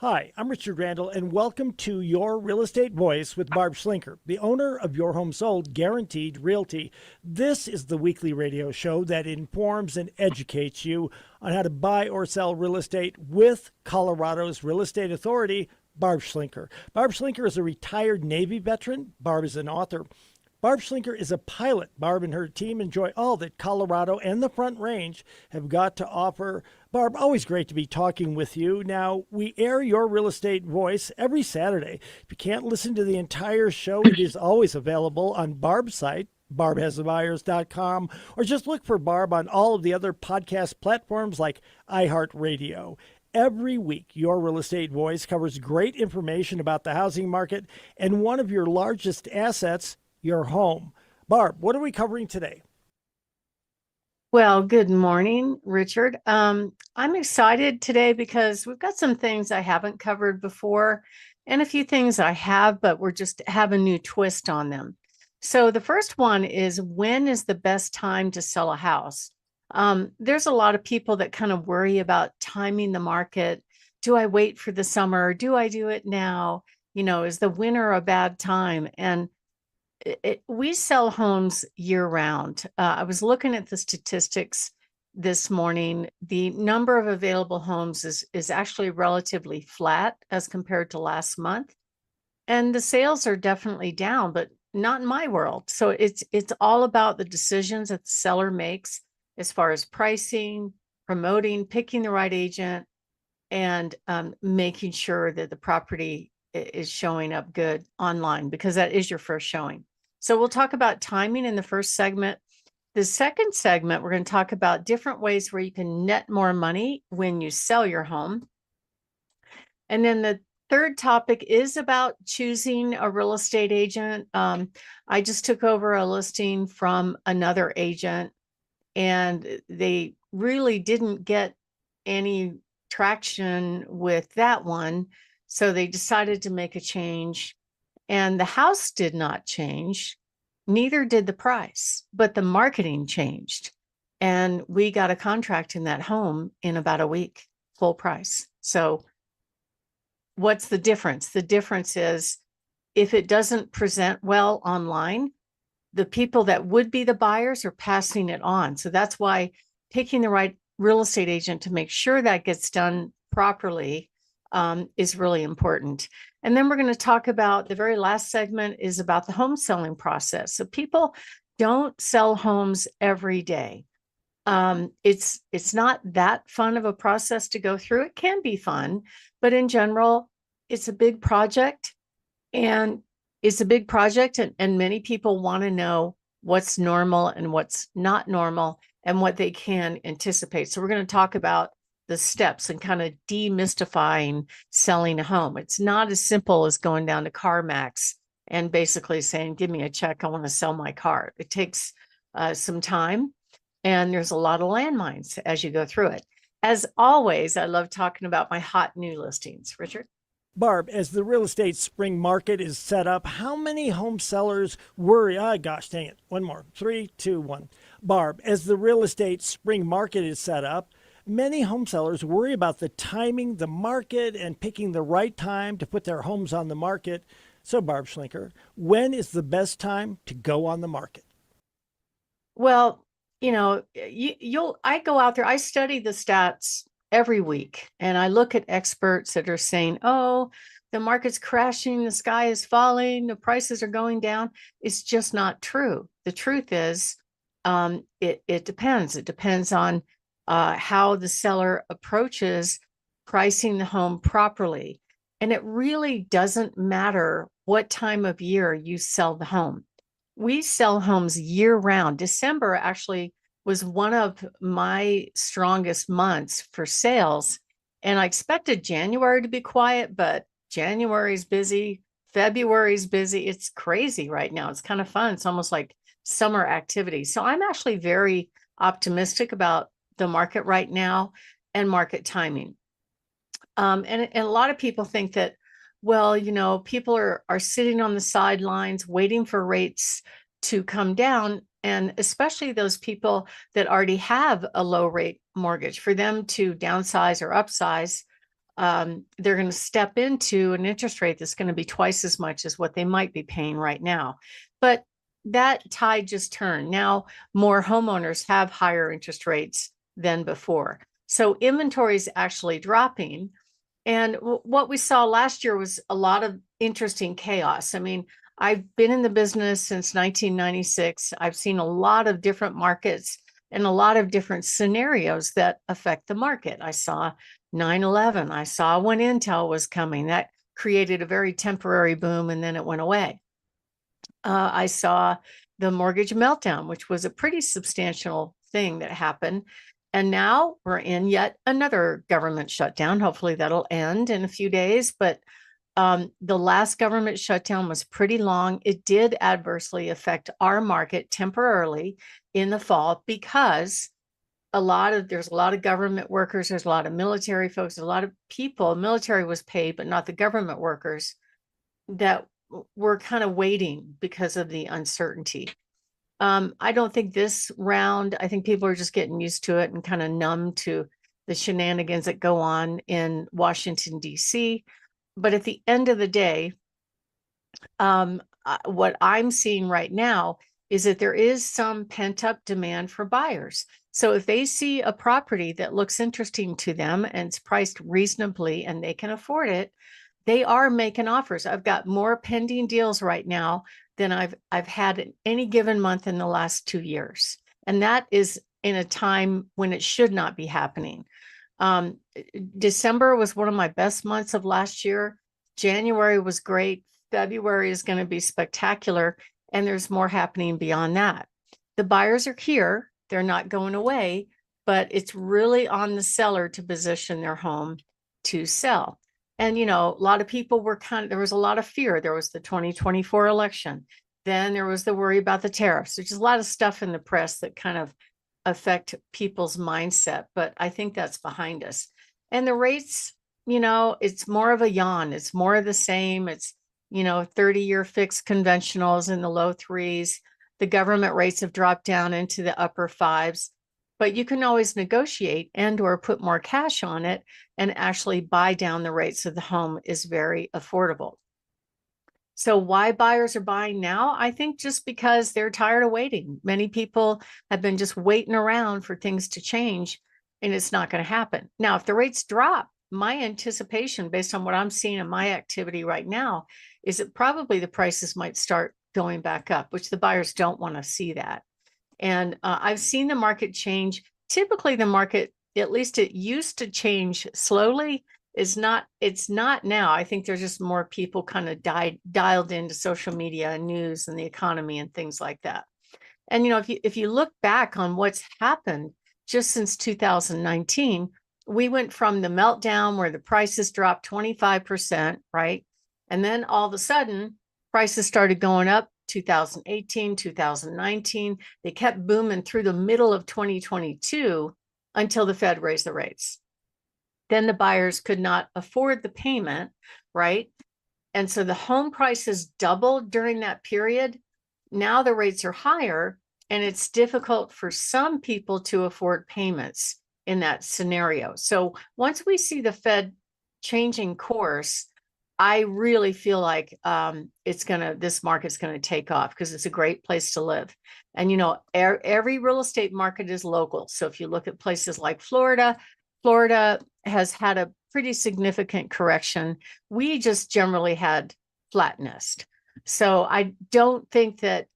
Hi, I'm Richard Randall, and welcome to Your Real Estate Voice with Barb Schlinker, the owner of Your Home Sold Guaranteed Realty. This is the weekly radio show that informs and educates you on how to buy or sell real estate with Colorado's Real Estate Authority, Barb Schlinker. Barb Schlinker is a retired Navy veteran. Barb is an author. Barb Schlinker is a pilot. Barb and her team enjoy all that Colorado and the Front Range have got to offer. Barb, always great to be talking with you. Now, we air Your Real Estate Voice every Saturday. If you can't listen to the entire show, it is always available on Barb's site, barbhasthebuyers.com, or just look for Barb on all of the other podcast platforms like iHeartRadio. Every week, Your Real Estate Voice covers great information about the housing market and one of your largest assets, your home. Barb, what are we covering today? Well, good morning, Richard. I'm excited today because we've got some things I haven't covered before and a few things I have, but we're just have a new twist on them. So the first one is, when is the best time to sell a house? There's a lot of people that kind of worry about timing the market. Do I wait for the summer? Do I do it now? Is the winter a bad time? And we sell homes year round. I was looking at the statistics this morning. The number of available homes is actually relatively flat as compared to last month. And the sales are definitely down, but not in my world. So it's all about the decisions that the seller makes as far as pricing, promoting, picking the right agent, and making sure that the property is showing up good online, because that is your first showing. So we'll talk about timing in the first segment. The second segment, we're going to talk about different ways where you can net more money when you sell your home. And then the third topic is about choosing a real estate agent. I just took over a listing from another agent, and they really didn't get any traction with that one. So they decided to make a change. And the house did not change, neither did the price, but the marketing changed. And we got a contract in that home in about a week, full price. So what's the difference? The difference is, if it doesn't present well online, the people that would be the buyers are passing it on. So that's why picking the right real estate agent to make sure that gets done properly is really important. And then we're going to talk about, the very last segment is about the home selling process. So people don't sell homes every day. It's not that fun of a process to go through. It can be fun, but in general, it's a big project, and many people want to know what's normal and what's not normal and what they can anticipate. So we're going to talk about the steps and kind of demystifying selling a home. It's not as simple as going down to CarMax and basically saying, give me a check, I want to sell my car. It takes some time, and there's a lot of landmines as you go through it. As always, I love talking about my hot new listings. Richard? Barb, as the real estate spring market is set up, how many home sellers worry? Gosh, dang it. One more. 3, 2, 1. Barb, as the real estate spring market is set up, many home sellers worry about the timing, the market, and picking the right time to put their homes on the market. So, Barb Schlinker, when is the best time to go on the market? Well, I go out there, I study the stats every week, and I look at experts that are saying, oh, the market's crashing, the sky is falling, the prices are going down. It's just not true. The truth is, it depends. It depends on how the seller approaches pricing the home properly. And it really doesn't matter what time of year you sell the home. We sell homes year round. December actually was one of my strongest months for sales. And I expected January to be quiet, but January's busy, February's busy. It's crazy right now. It's kind of fun. It's almost like summer activity. So I'm actually very optimistic about the market right now and market timing. And a lot of people think that, well, people are sitting on the sidelines waiting for rates to come down. And especially those people that already have a low rate mortgage, for them to downsize or upsize they're going to step into an interest rate that's going to be twice as much as what they might be paying right now. But that tide just turned. Now more homeowners have higher interest rates than before. So inventory is actually dropping. And what we saw last year was a lot of interesting chaos. I mean, I've been in the business since 1996. I've seen a lot of different markets and a lot of different scenarios that affect the market. I saw 9/11. I saw when Intel was coming. That created a very temporary boom and then it went away. I saw the mortgage meltdown, which was a pretty substantial thing that happened. And now we're in yet another government shutdown. Hopefully that'll end in a few days. But the last government shutdown was pretty long. It did adversely affect our market temporarily in the fall because there's a lot of government workers, there's a lot of military folks, a lot of people. Military was paid, but not the government workers that were kind of waiting because of the uncertainty. I don't think this round, I think people are just getting used to it and kind of numb to the shenanigans that go on in Washington, D.C. But at the end of the day, what I'm seeing right now is that there is some pent up demand for buyers. So if they see a property that looks interesting to them and it's priced reasonably and they can afford it, they are making offers. I've got more pending deals right now than I've had in any given month in the last 2 years. And that is in a time when it should not be happening. December was one of my best months of last year. January was great. February is going to be spectacular. And there's more happening beyond that. The buyers are here. They're not going away, but it's really on the seller to position their home to sell. And, a lot of people were there was a lot of fear. There was the 2024 election. Then there was the worry about the tariffs. There's just a lot of stuff in the press that kind of affect people's mindset, but I think that's behind us. And the rates, it's more of a yawn. It's more of the same. It's, 30-year fixed conventionals in the low threes. The government rates have dropped down into the upper fives, but you can always negotiate and or put more cash on it and actually buy down the rates of the home is very affordable. So why buyers are buying now? I think just because they're tired of waiting. Many people have been just waiting around for things to change and it's not going to happen. Now, if the rates drop, my anticipation based on what I'm seeing in my activity right now is that probably the prices might start going back up, which the buyers don't want to see that. And I've seen the market change. Typically the market, at least it used to change slowly, it's not now. I think there's just more people kind of dialed into social media and news and the economy and things like that. And if you look back on what's happened just since 2019, we went from the meltdown where the prices dropped 25%, right? And then all of a sudden prices started going up 2018, 2019. They kept booming through the middle of 2022 until the Fed raised the rates. Then the buyers could not afford the payment, right? And so the home prices doubled during that period. Now the rates are higher and it's difficult for some people to afford payments in that scenario. So once we see the Fed changing course, I really feel like this market's going to take off because it's a great place to live. And, every real estate market is local. So if you look at places like Florida has had a pretty significant correction. We just generally had flatness. So I don't think that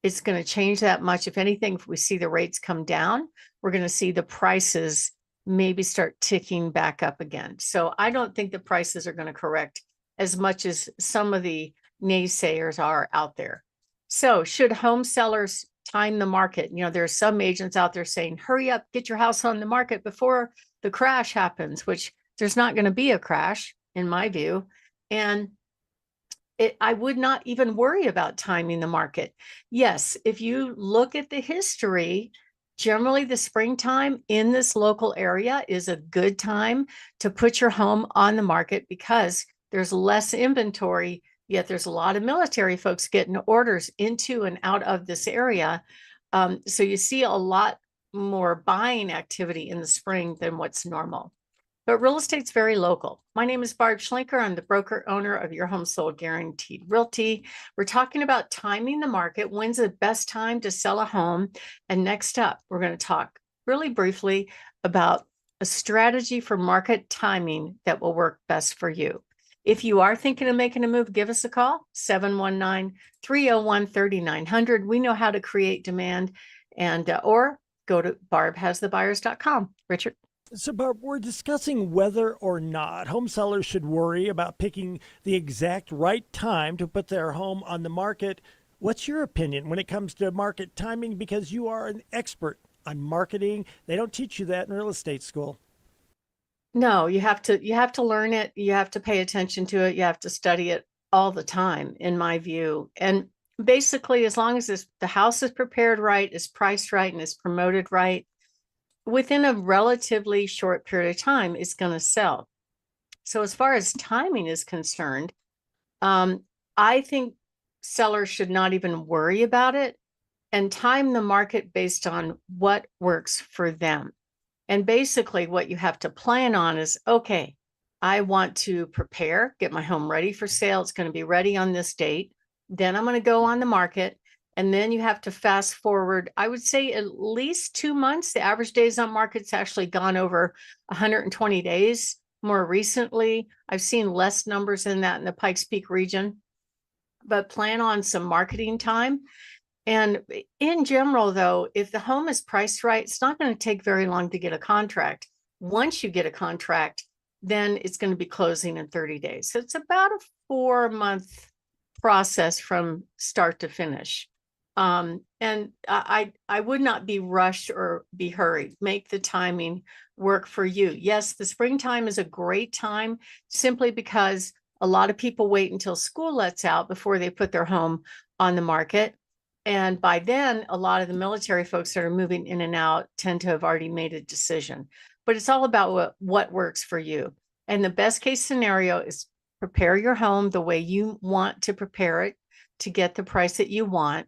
it's going to change that much. If anything, if we see the rates come down, we're going to see the prices maybe start ticking back up again. So I don't think the prices are going to correct as much as some of the naysayers are out there. So should home sellers time the market? There are some agents out there saying, hurry up, get your house on the market before the crash happens, which there's not going to be a crash in my view. And I would not even worry about timing the market. Yes, if you look at the history, generally the springtime in this local area is a good time to put your home on the market because there's less inventory, yet there's a lot of military folks getting orders into and out of this area. So you see a lot more buying activity in the spring than what's normal. but real estate's very local. My name is Barb Schlinker. I'm the broker owner of Your Home Sold Guaranteed Realty. We're talking about timing the market. When's the best time to sell a home? And next up, we're going to talk really briefly about a strategy for market timing that will work best for you. If you are thinking of making a move, give us a call, 719-301-3900. We know how to create demand, and or go to barbhasthebuyers.com. Richard? So, Barb, we're discussing whether or not home sellers should worry about picking the exact right time to put their home on the market. What's your opinion when it comes to market timing? Because you are an expert on marketing. They don't teach you that in real estate school. No, you have to learn it. You have to pay attention to it. You have to study it all the time, in my view. And basically, as long as the house is prepared right, is priced right, and is promoted right, within a relatively short period of time, it's going to sell. So as far as timing is concerned, I think sellers should not even worry about it and time the market based on what works for them. And basically, what you have to plan on is, okay, I want to prepare, get my home ready for sale. It's going to be ready on this date. Then I'm going to go on the market. And then you have to fast forward, I would say at least 2 months. The average days on market's actually gone over 120 days. More recently, I've seen less numbers than that in the Pikes Peak region, but plan on some marketing time. And in general, though, if the home is priced right, it's not going to take very long to get a contract. Once you get a contract, then it's going to be closing in 30 days. So it's about a 4-month process from start to finish. And I would not be rushed or be hurried. Make the timing work for you. Yes, the springtime is a great time simply because a lot of people wait until school lets out before they put their home on the market. And by then, a lot of the military folks that are moving in and out tend to have already made a decision. But it's all about what works for you. And the best case scenario is prepare your home the way you want to prepare it to get the price that you want.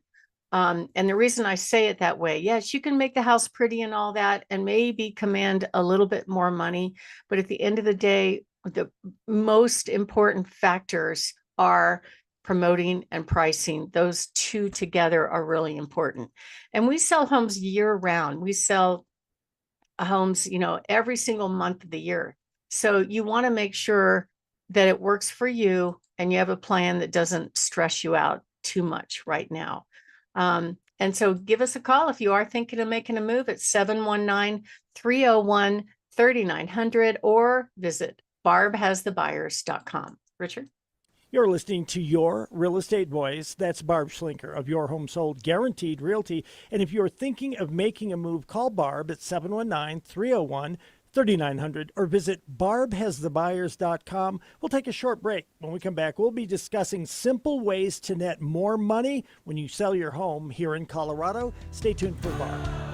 And the reason I say it that way, yes, you can make the house pretty and all that, and maybe command a little bit more money. But at the end of the day, the most important factors are promoting and pricing. Those two together are really important. And we sell homes year round. We sell homes, every single month of the year. So you want to make sure that it works for you and you have a plan that doesn't stress you out too much right now. And so give us a call if you are thinking of making a move at 719-301-3900 or visit barbhasthebuyers.com. Richard? You're listening to Your Real Estate Voice. That's Barb Schlinker of Your Home Sold Guaranteed Realty. And if you're thinking of making a move, call Barb at 719-301-3900 or visit barbhasthebuyers.com. We'll take a short break. When we come back, we'll be discussing simple ways to net more money when you sell your home here in Colorado. Stay tuned for Barb.